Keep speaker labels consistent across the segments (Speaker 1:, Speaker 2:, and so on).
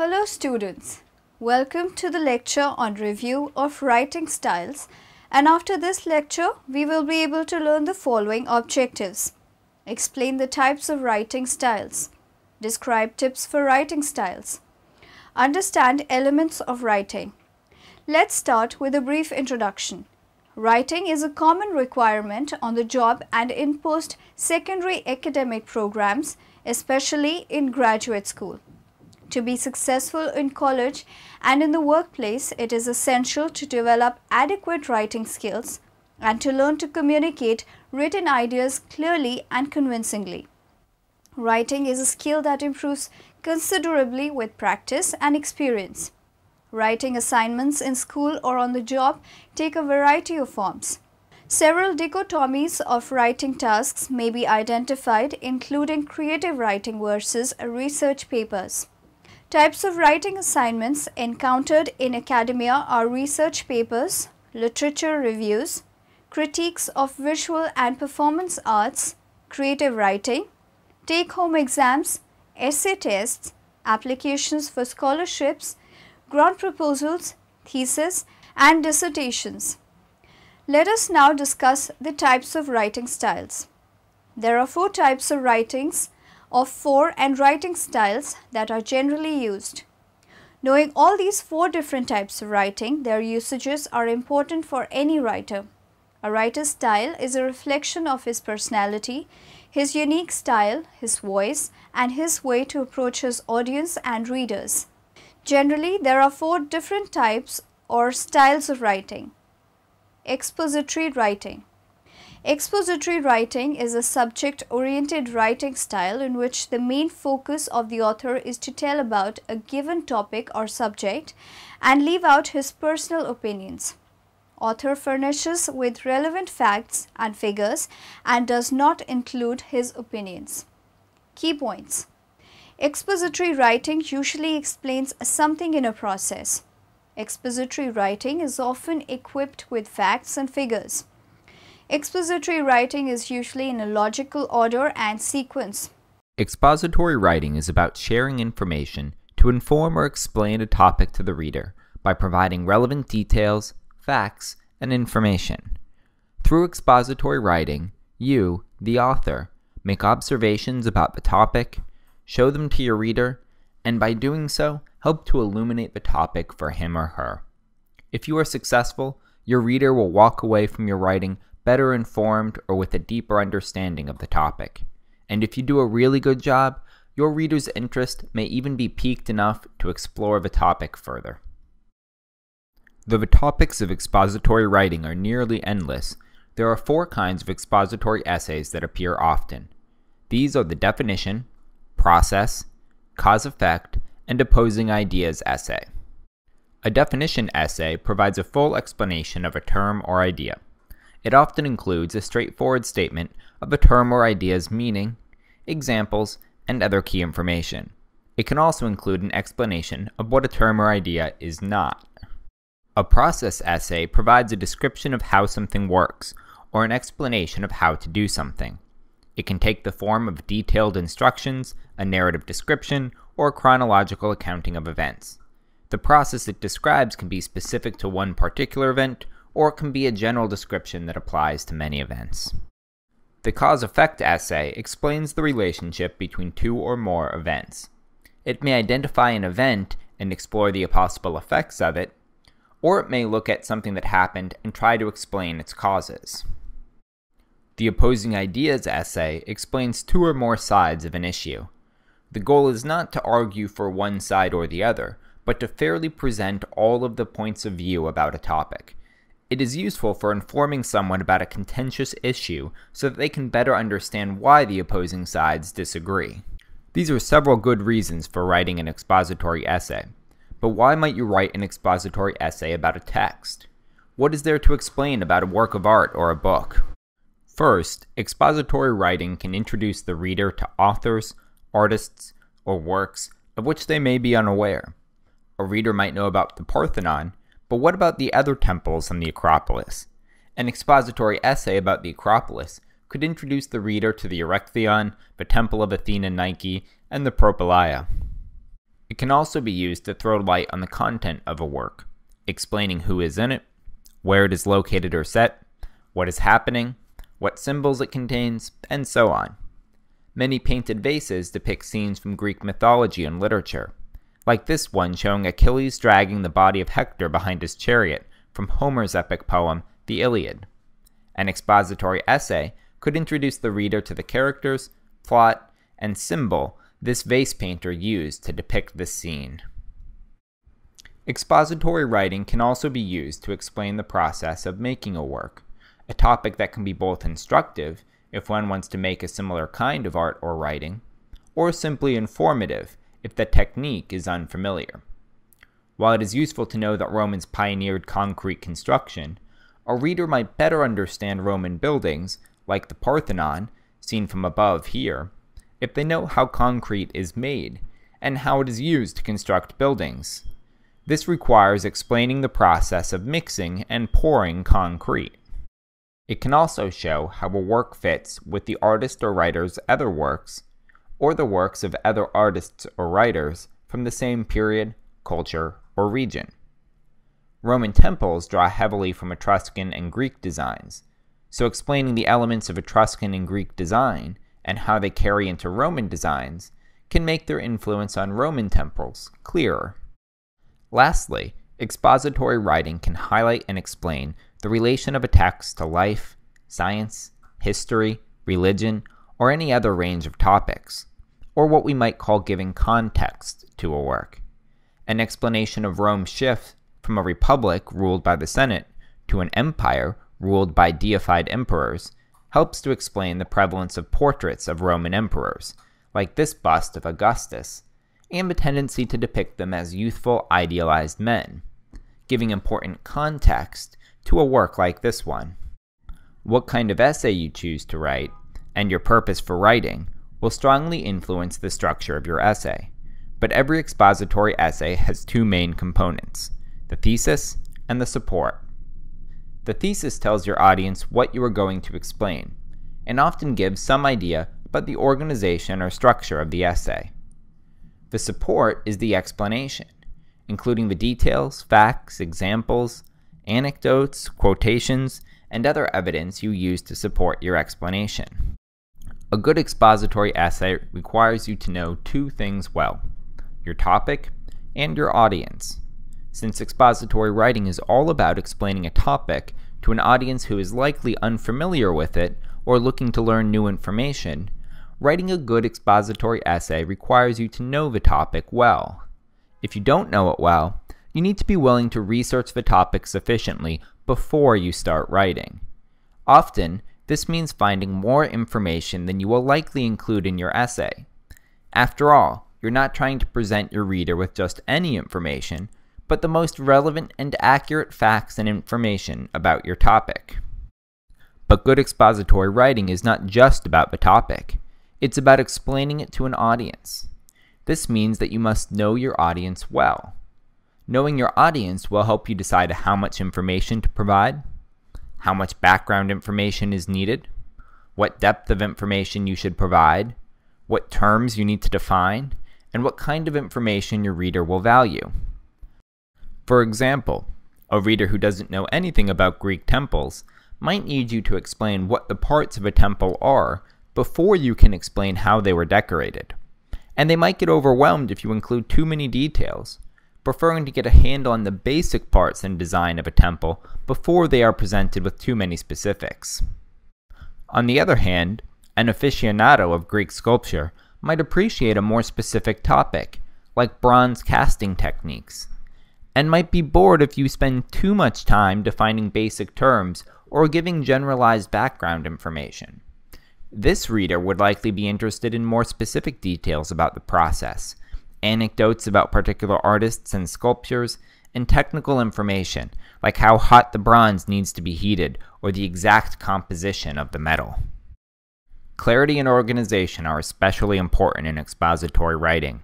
Speaker 1: Hello students, welcome to the lecture on review of writing styles, and after this lecture we will be able to learn the following objectives. Explain the types of writing styles, describe tips for writing styles, understand elements of writing. Let's start with a brief introduction. Writing is a common requirement on the job and in post-secondary academic programs, especially in graduate school. To be successful in college and in the workplace, it is essential to develop adequate writing skills and to learn to communicate written ideas clearly and convincingly. Writing is a skill that improves considerably with practice and experience. Writing assignments in school or on the job take a variety of forms. Several dichotomies of writing tasks may be identified, including creative writing versus research papers. Types of writing assignments encountered in academia are research papers, literature reviews, critiques of visual and performance arts, creative writing, take-home exams, essay tests, applications for scholarships, grant proposals, theses, and dissertations. Let us now discuss the types of writing styles. There are 4 types of writings and writing styles that are generally used. Knowing all these 4 different types of writing, their usages are important for any writer. A writer's style is a reflection of his personality, his unique style, his voice, and his way to approach his audience and readers. Generally, there are 4 different types or styles of writing. Expository writing. Expository writing is a subject-oriented writing style in which the main focus of the author is to tell about a given topic or subject and leave out his personal opinions. Author furnishes with relevant facts and figures and does not include his opinions. Key points. Expository writing usually explains something in a process. Expository writing is often equipped with facts and figures. Expository writing is usually in a logical order and sequence.
Speaker 2: Expository writing is about sharing information to inform or explain a topic to the reader by providing relevant details, facts, and information. Through expository writing, you, the author, make observations about the topic, show them to your reader, and by doing so, help to illuminate the topic for him or her. If you are successful, your reader will walk away from your writing better informed or with a deeper understanding of the topic. And if you do a really good job, your reader's interest may even be piqued enough to explore the topic further. Though the topics of expository writing are nearly endless, there are 4 kinds of expository essays that appear often. These are the definition, process, cause-effect, and opposing ideas essay. A definition essay provides a full explanation of a term or idea. It often includes a straightforward statement of a term or idea's meaning, examples, and other key information. It can also include an explanation of what a term or idea is not. A process essay provides a description of how something works, or an explanation of how to do something. It can take the form of detailed instructions, a narrative description, or a chronological accounting of events. The process it describes can be specific to one particular event, or it can be a general description that applies to many events. The cause-effect essay explains the relationship between 2 or more events. It may identify an event and explore the possible effects of it, or it may look at something that happened and try to explain its causes. The opposing ideas essay explains 2 or more sides of an issue. The goal is not to argue for one side or the other, but to fairly present all of the points of view about a topic. It is useful for informing someone about a contentious issue so that they can better understand why the opposing sides disagree. These are several good reasons for writing an expository essay. But why might you write an expository essay about a text? What is there to explain about a work of art or a book? First, expository writing can introduce the reader to authors, artists, or works of which they may be unaware. A reader might know about the Parthenon, but what about the other temples on the Acropolis? An expository essay about the Acropolis could introduce the reader to the Erechtheion, the Temple of Athena Nike, and the Propylaea. It can also be used to throw light on the content of a work, explaining who is in it, where it is located or set, what is happening, what symbols it contains, and so on. Many painted vases depict scenes from Greek mythology and literature, like this one showing Achilles dragging the body of Hector behind his chariot from Homer's epic poem, the Iliad. An expository essay could introduce the reader to the characters, plot, and symbol this vase painter used to depict this scene. Expository writing can also be used to explain the process of making a work, a topic that can be both instructive if one wants to make a similar kind of art or writing, or simply informative if the technique is unfamiliar. While it is useful to know that Romans pioneered concrete construction, a reader might better understand Roman buildings, like the Parthenon, seen from above here, if they know how concrete is made and how it is used to construct buildings. This requires explaining the process of mixing and pouring concrete. It can also show how a work fits with the artist or writer's other works, or the works of other artists or writers from the same period, culture, or region. Roman temples draw heavily from Etruscan and Greek designs, so explaining the elements of Etruscan and Greek design and how they carry into Roman designs can make their influence on Roman temples clearer. Lastly, expository writing can highlight and explain the relation of a text to life, science, history, religion, or any other range of topics, or what we might call giving context to a work. An explanation of Rome's shift from a republic ruled by the Senate to an empire ruled by deified emperors helps to explain the prevalence of portraits of Roman emperors, like this bust of Augustus, and the tendency to depict them as youthful, idealized men, giving important context to a work like this one. What kind of essay you choose to write, and your purpose for writing, will strongly influence the structure of your essay, but every expository essay has two main components, the thesis and the support. The thesis tells your audience what you are going to explain, and often gives some idea about the organization or structure of the essay. The support is the explanation, including the details, facts, examples, anecdotes, quotations, and other evidence you use to support your explanation. A good expository essay requires you to know two things well: your topic and your audience. Since expository writing is all about explaining a topic to an audience who is likely unfamiliar with it or looking to learn new information, writing a good expository essay requires you to know the topic well. If you don't know it well, you need to be willing to research the topic sufficiently before you start writing. Often, this means finding more information than you will likely include in your essay. After all, you're not trying to present your reader with just any information, but the most relevant and accurate facts and information about your topic. But good expository writing is not just about the topic. It's about explaining it to an audience. This means that you must know your audience well. Knowing your audience will help you decide how much information to provide, how much background information is needed, what depth of information you should provide, what terms you need to define, and what kind of information your reader will value. For example, a reader who doesn't know anything about Greek temples might need you to explain what the parts of a temple are before you can explain how they were decorated. And they might get overwhelmed if you include too many details, preferring to get a handle on the basic parts and design of a temple before they are presented with too many specifics. On the other hand, an aficionado of Greek sculpture might appreciate a more specific topic, like bronze casting techniques, and might be bored if you spend too much time defining basic terms or giving generalized background information. This reader would likely be interested in more specific details about the process, anecdotes about particular artists and sculptures, and technical information, like how hot the bronze needs to be heated or the exact composition of the metal. Clarity and organization are especially important in expository writing.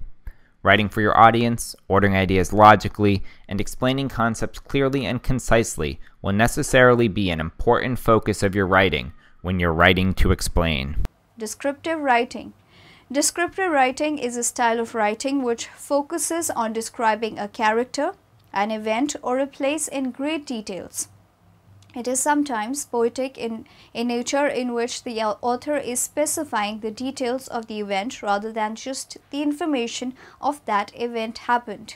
Speaker 2: Writing for your audience, ordering ideas logically, and explaining concepts clearly and concisely will necessarily be an important focus of your writing when you're writing to explain.
Speaker 1: Descriptive writing. Descriptive writing is a style of writing which focuses on describing a character, an event, or a place in great details. It is sometimes poetic in nature, in which the author is specifying the details of the event rather than just the information of that event happened.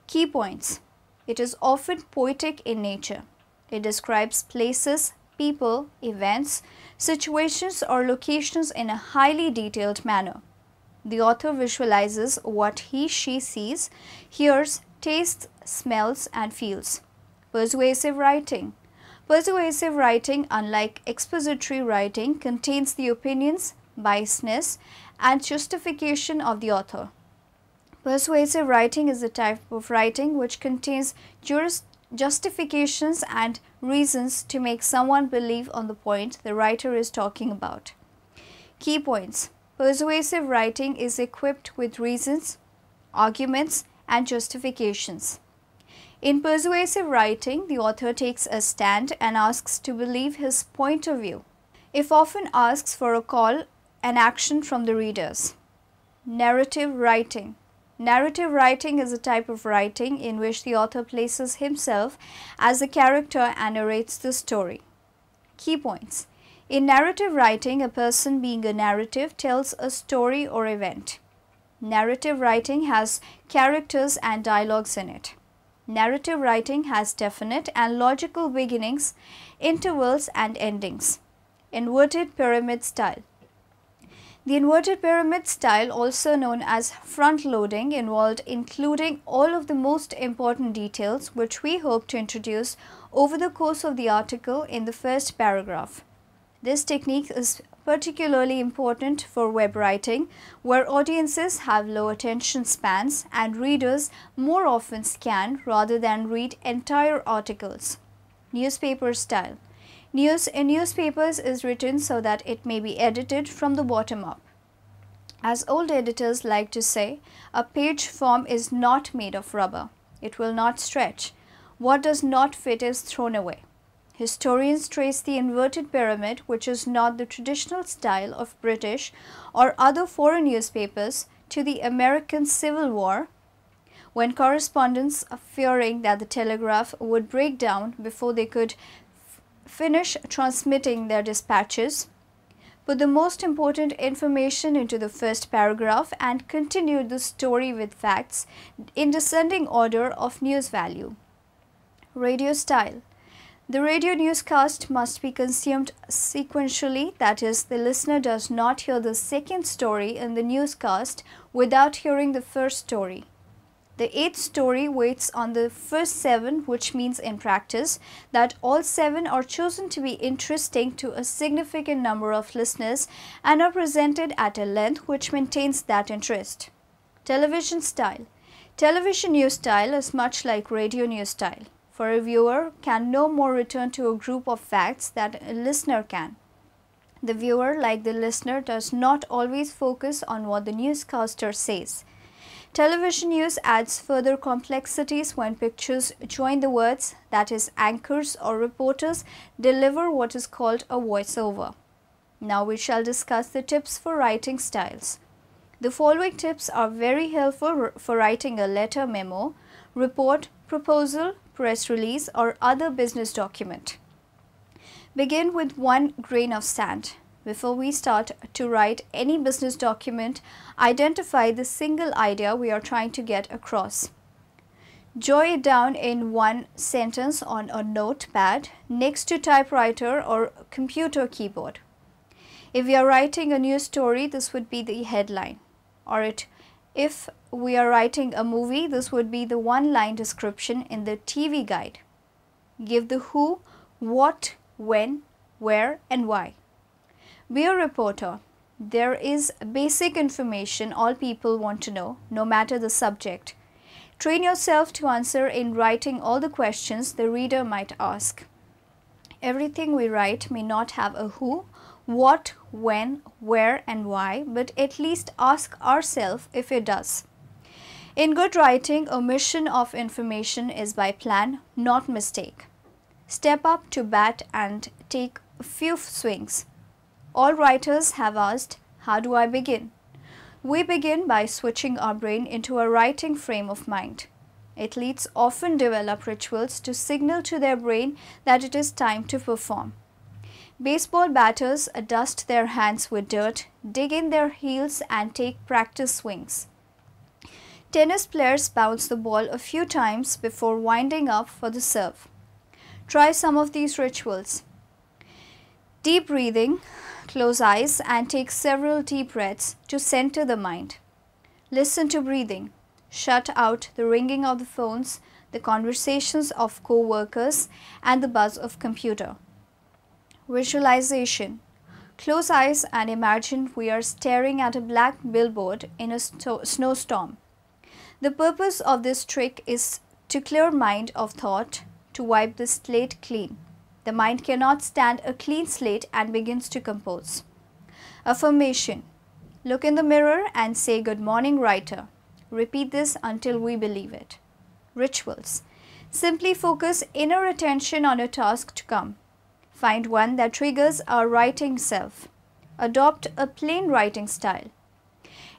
Speaker 1: Key points. It is often poetic in nature. It describes places, people, events, situations, or locations in a highly detailed manner. The author visualizes what he/she sees, hears, tastes, smells, and feels. Persuasive writing. Persuasive writing, unlike expository writing, contains the opinions, biasness, and justification of the author. Persuasive writing is a type of writing which contains justifications and reasons to make someone believe on the point the writer is talking about. Key points. Persuasive writing is equipped with reasons, arguments, and justifications. In persuasive writing, the author takes a stand and asks to believe his point of view. It often asks for a call and action from the readers. Narrative writing. Narrative writing is a type of writing in which the author places himself as a character and narrates the story. Key points. In narrative writing, a person being a narrative tells a story or event. Narrative writing has characters and dialogues in it. Narrative writing has definite and logical beginnings, intervals, and endings. Inverted pyramid style. The inverted pyramid style, also known as front-loading, involved including all of the most important details which we hope to introduce over the course of the article in the first paragraph. This technique is particularly important for web writing, where audiences have low attention spans and readers more often scan rather than read entire articles. Newspaper style. News in newspapers is written so that it may be edited from the bottom up. As old editors like to say, a page form is not made of rubber. It will not stretch. What does not fit is thrown away. Historians trace the inverted pyramid, which is not the traditional style of British or other foreign newspapers, to the American Civil War, when correspondents, fearing that the telegraph would break down before they could finish transmitting their dispatches, put the most important information into the first paragraph and continued the story with facts in descending order of news value. Radio style. The radio newscast must be consumed sequentially, that is, the listener does not hear the second story in the newscast without hearing the first story. The eighth story waits on the first seven, which means in practice that all seven are chosen to be interesting to a significant number of listeners and are presented at a length which maintains that interest. Television style. Television news style is much like radio news style. For a viewer can no more return to a group of facts that a listener can. The viewer, like the listener, does not always focus on what the newscaster says. Television news adds further complexities when pictures join the words, that is, anchors or reporters deliver what is called a voiceover. Now we shall discuss the tips for writing styles. The following tips are very helpful for writing a letter, memo, report, proposal, press release, or other business document. Begin with 1 grain of sand. Before we start to write any business document, identify the single idea we are trying to get across. Jot it down in one sentence on a notepad next to typewriter or computer keyboard. If we are writing a news story, this would be the headline. If we are writing a movie, this would be the one-line description in the TV guide. Give the who, what, when, where, and why. Be a reporter. There is basic information all people want to know, no matter the subject. Train yourself to answer in writing all the questions the reader might ask. Everything we write may not have a who, what, when, where, and why, but at least ask ourselves if it does. In good writing, omission of information is by plan, not mistake. Step up to bat and take a few swings. All writers have asked, how do I begin? We begin by switching our brain into a writing frame of mind. Athletes often develop rituals to signal to their brain that it is time to perform. Baseball batters dust their hands with dirt, dig in their heels and take practice swings. Tennis players bounce the ball a few times before winding up for the serve. Try some of these rituals. Deep breathing, close eyes and take several deep breaths to center the mind. Listen to breathing. Shut out the ringing of the phones, the conversations of co-workers and the buzz of computer. Visualization. Close eyes and imagine we are staring at a black billboard in a snowstorm. The purpose of this trick is to clear mind of thought, to wipe the slate clean. The mind cannot stand a clean slate and begins to compose. Affirmation. Look in the mirror and say, "Good morning, writer." Repeat this until we believe it. Rituals. Simply focus inner attention on a task to come. Find one that triggers our writing self. Adopt a plain writing style.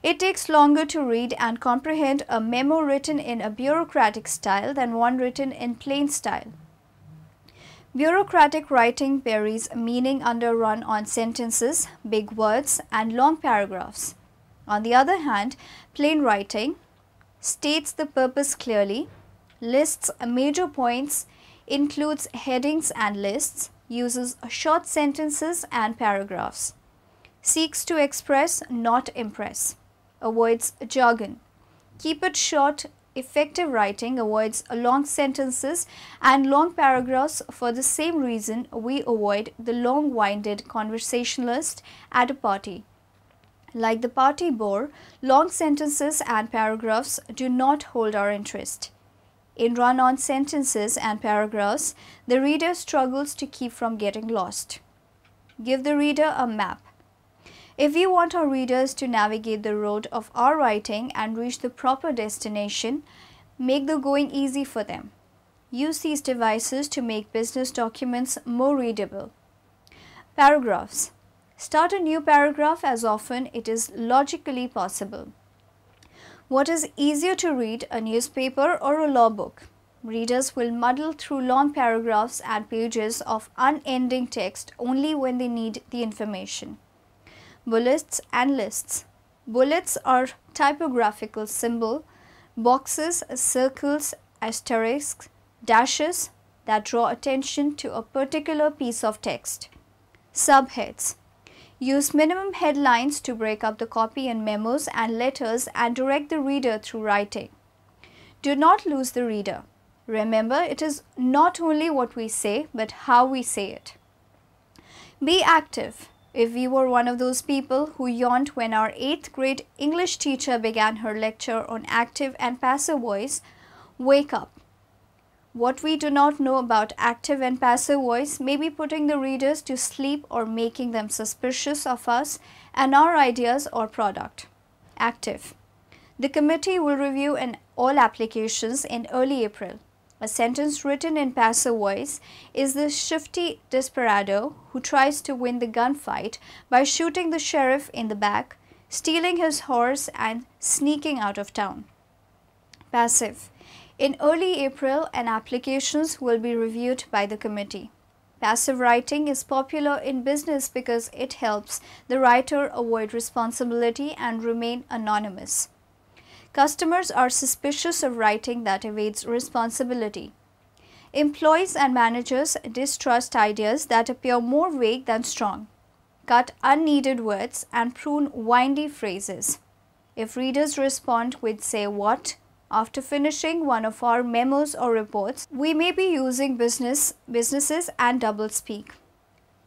Speaker 1: It takes longer to read and comprehend a memo written in a bureaucratic style than one written in plain style. Bureaucratic writing buries meaning under run-on sentences, big words, and long paragraphs. On the other hand, plain writing states the purpose clearly, lists major points, includes headings and lists, uses short sentences and paragraphs, seeks to express, not impress, avoids jargon. Keep it short. Effective writing avoids long sentences and long paragraphs. For the same reason, we avoid the long-winded conversationalist at a party. Like the party bore, long sentences and paragraphs do not hold our interest. In run-on sentences and paragraphs, the reader struggles to keep from getting lost. Give the reader a map. If we want our readers to navigate the road of our writing and reach the proper destination, make the going easy for them. Use these devices to make business documents more readable. Paragraphs. Start a new paragraph as often it is logically possible. What is easier to read, a newspaper or a law book? Readers will muddle through long paragraphs and pages of unending text only when they need the information. Bullets and lists. Bullets are typographical symbol, boxes, circles, asterisks, dashes that draw attention to a particular piece of text. Subheads. Use minimum headlines to break up the copy in memos and letters and direct the reader through writing. Do not lose the reader. Remember, it is not only what we say, but how we say it. Be active. If we were one of those people who yawned when our 8th grade English teacher began her lecture on active and passive voice, wake up. What we do not know about active and passive voice may be putting the readers to sleep or making them suspicious of us and our ideas or product. Active. The committee will review all applications in early April. A sentence written in passive voice is the shifty desperado who tries to win the gunfight by shooting the sheriff in the back, stealing his horse and sneaking out of town. Passive. In early April, applications will be reviewed by the committee. Passive writing is popular in business because it helps the writer avoid responsibility and remain anonymous. Customers are suspicious of writing that evades responsibility. Employees and managers distrust ideas that appear more vague than strong. Cut unneeded words and prune windy phrases. If readers respond with "say what" after finishing one of our memos or reports, we may be using businesses and doublespeak.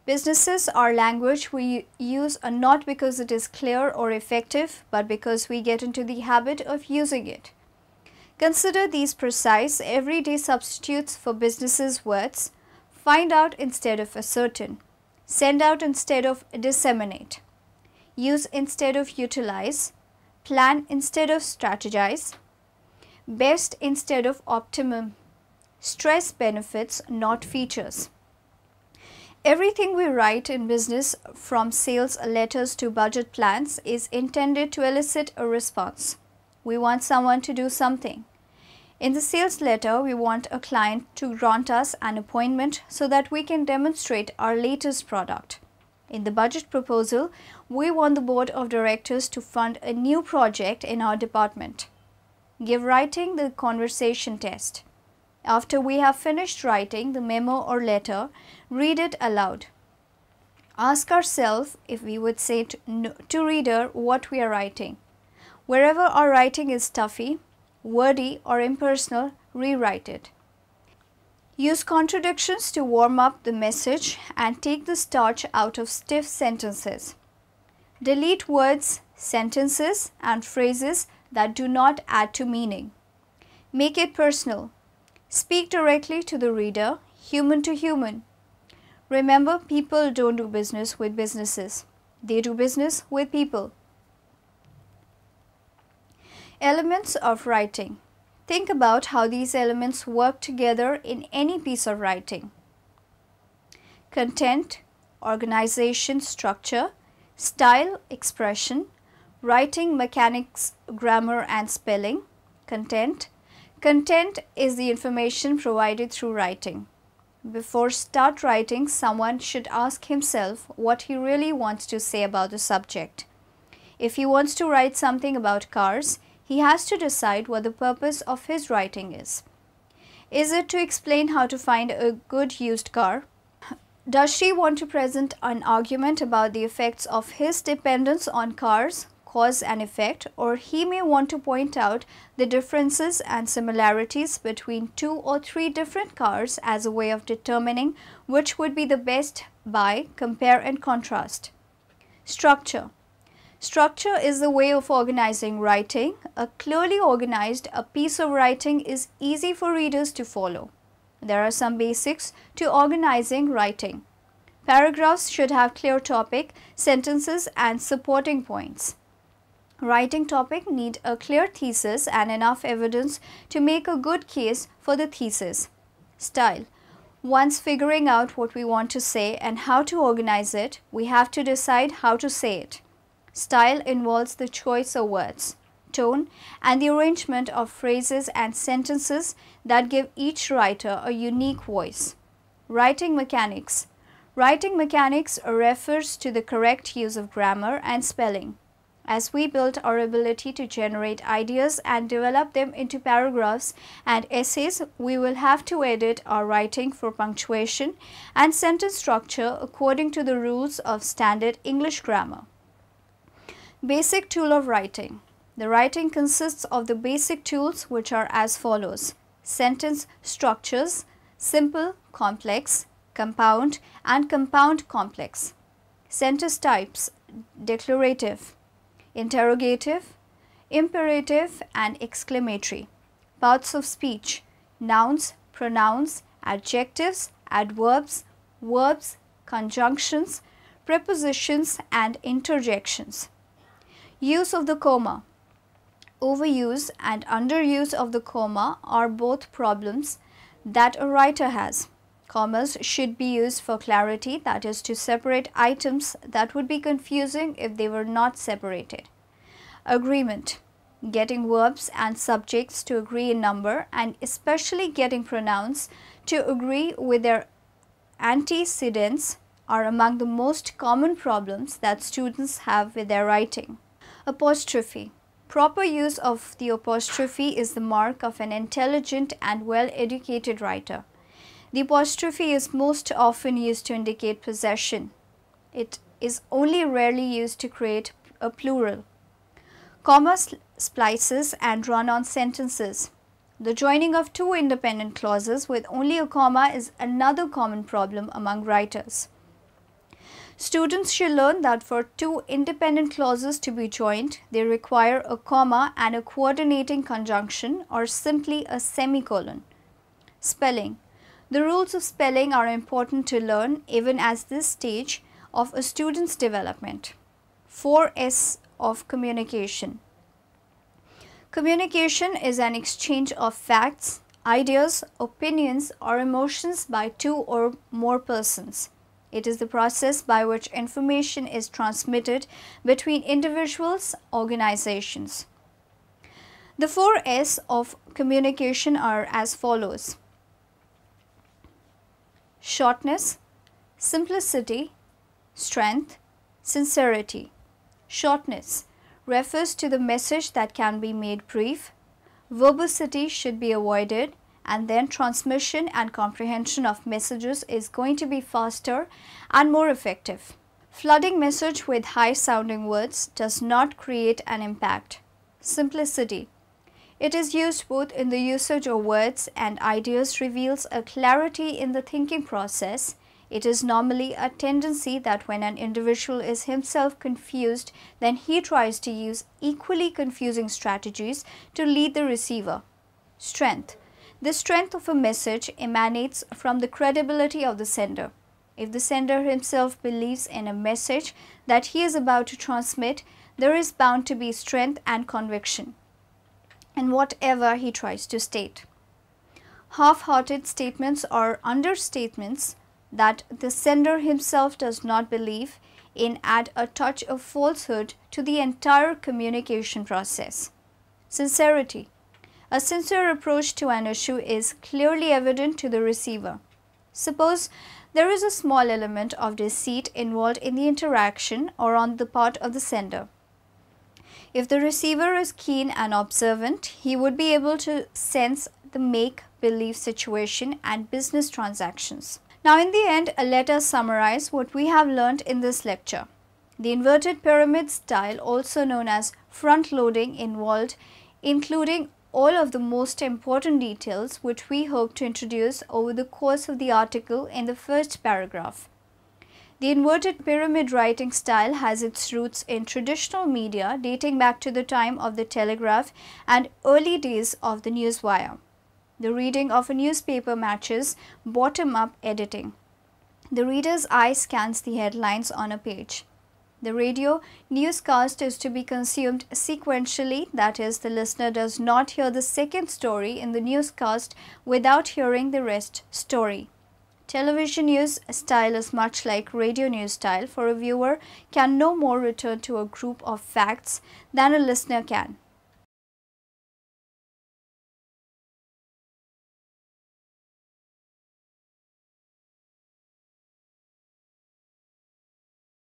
Speaker 1: Businesses are language we use not because it is clear or effective, but because we get into the habit of using it. Consider these precise, everyday substitutes for businesses' words. Find out instead of ascertain. Send out instead of disseminate. Use instead of utilize. Plan instead of strategize. Best instead of optimum. Stress benefits, not features. Everything we write in business, from sales letters to budget plans, is intended to elicit a response. We want someone to do something. In the sales letter, we want a client to grant us an appointment so that we can demonstrate our latest product. In the budget proposal, we want the board of directors to fund a new project in our department. Give writing the conversation test. After we have finished writing the memo or letter, read it aloud. Ask ourselves if we would say to reader what we are writing. Wherever our writing is stuffy, wordy or impersonal, rewrite it. Use contradictions to warm up the message and take the starch out of stiff sentences. Delete words, sentences and phrases that do not add to meaning. Make it personal. Speak directly to the reader, human to human. Remember, people don't do business with businesses. They do business with people. Elements of writing. Think about how these elements work together in any piece of writing. Content, organization, structure, style, expression, writing mechanics, grammar and spelling. Content. Content is the information provided through writing. Before start writing, someone should ask himself what he really wants to say about the subject. If he wants to write something about cars, he has to decide what the purpose of his writing is. Is it to explain how to find a good used car? Does she want to present an argument about the effects of his dependence on cars, cause and effect, or he may want to point out the differences and similarities between 2 or 3 different cars as a way of determining which would be the best buy, compare and contrast. Structure. Structure is the way of organizing writing. A clearly organized piece of writing is easy for readers to follow. There are some basics to organizing writing. Paragraphs should have clear topic, sentences and supporting points. Writing topic need a clear thesis and enough evidence to make a good case for the thesis. Style. Once figuring out what we want to say and how to organize it, we have to decide how to say it. Style involves the choice of words, tone, and the arrangement of phrases and sentences that give each writer a unique voice. Writing mechanics. Writing mechanics refers to the correct use of grammar and spelling. As we build our ability to generate ideas and develop them into paragraphs and essays, we will have to edit our writing for punctuation and sentence structure according to the rules of standard English grammar. Basic tool of writing. The writing consists of the basic tools which are as follows: sentence structures, simple, complex, compound and compound complex. Sentence types: declarative, interrogative, imperative and exclamatory. Parts of speech: nouns, pronouns, adjectives, adverbs, verbs, conjunctions, prepositions and interjections. Use of the comma. Overuse and underuse of the comma are both problems that a writer has. Commas should be used for clarity, that is, to separate items that would be confusing if they were not separated. Agreement. Getting verbs and subjects to agree in number and especially getting pronouns to agree with their antecedents are among the most common problems that students have with their writing. Apostrophe. Proper use of the apostrophe is the mark of an intelligent and well-educated writer. The apostrophe is most often used to indicate possession. It is only rarely used to create a plural. Comma splices and run-on sentences. The joining of 2 independent clauses with only a comma is another common problem among writers. Students should learn that for 2 independent clauses to be joined, they require a comma and a coordinating conjunction or simply a semicolon. Spelling. The rules of spelling are important to learn even at this stage of a student's development. 4S of communication. Communication is an exchange of facts, ideas, opinions or emotions by 2 or more persons. It is the process by which information is transmitted between individuals, organizations. The 4 S of communication are as follows: shortness, simplicity, strength, sincerity. Shortness refers to the message that can be made brief. Verbosity should be avoided, and then transmission and comprehension of messages is going to be faster and more effective. Flooding message with high sounding words does not create an impact. Simplicity. It is used both in the usage of words and ideas, reveals a clarity in the thinking process. It is normally a tendency that when an individual is himself confused, then he tries to use equally confusing strategies to lead the receiver. Strength. The strength of a message emanates from the credibility of the sender. If the sender himself believes in a message that he is about to transmit, there is bound to be strength and conviction in whatever he tries to state. Half-hearted statements are understatements that the sender himself does not believe in add a touch of falsehood to the entire communication process. Sincerity. A sincere approach to an issue is clearly evident to the receiver. Suppose there is a small element of deceit involved in the interaction or on the part of the sender. If the receiver is keen and observant, he would be able to sense the make-believe situation and business transactions. Now in the end, let us summarize what we have learned in this lecture. The inverted pyramid style, also known as front-loading, involved including all of the most important details which we hope to introduce over the course of the article in the first paragraph. The inverted pyramid writing style has its roots in traditional media dating back to the time of the telegraph and early days of the newswire. The reading of a newspaper matches bottom-up editing. The reader's eye scans the headlines on a page. The radio newscast is to be consumed sequentially, that is, the listener does not hear the second story in the newscast without hearing the rest story. Television news style is much like radio news style, for a viewer can no more return to a group of facts than a listener can.